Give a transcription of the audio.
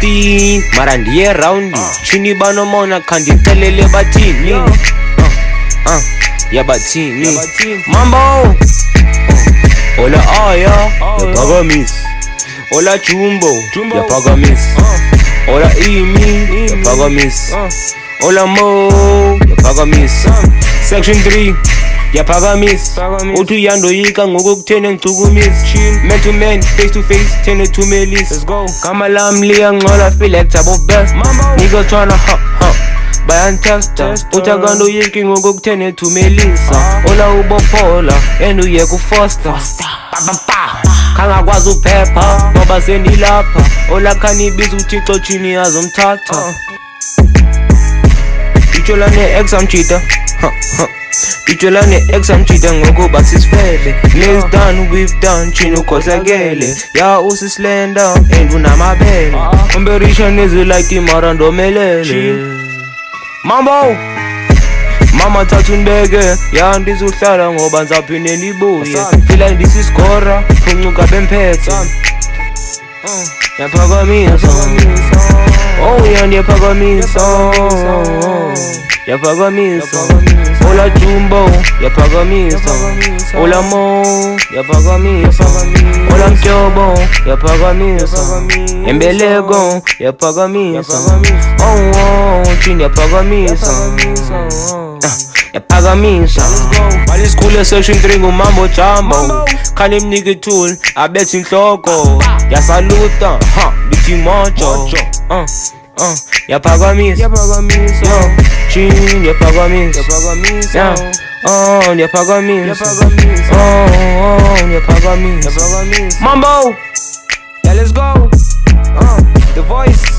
16 mara ndiye round chini bano mona khandicelele bathini yabathini mambo ola aya yaphakamisa ola jumbo yaphakamisa ola imi yaphakamisa ola mo yaphakamisa section 3 yaphakamisa uthi uyandoyika ngokukutheni ngcukumisa man to man face to face thene thumelisa gama lami liyangcola feel like type of best nigga tryna bayantesta uthi akandoyiki ngokukutheni thumelisa ola ubophola and uye kufoster khangakwazi uphepha ngoba senilapha ola khanibiza uthixo chini azomthatha itshola ne-ex amchita itshola ne-ex amchita ngokuba sisifele nails done we've done chini ukhohlakele ya usislender and unamabele competition is like imara ndomelele mambo mama thatha unibeke ya ndizuhlala ngoba ngizaphinde nibuye feel like ndisiskora phuncuka bemphethe yaphakamisa oh ya ndiyaphakamisa yaphakamisa ola jumbo yaphakamisa ola mo yaphakamisa ola mhlobo yaphakamisa embeleko yaphakamisa oh chini yaphakamisa yaphakamisa bali isikole section 3 ngumambo jambo khani imnike ithul abethi inhloko yasaluta lithi mojo yaphakamisa yo chini yaphakamisa yaphakamisa yaphakamisa mambo yeah let's go the voice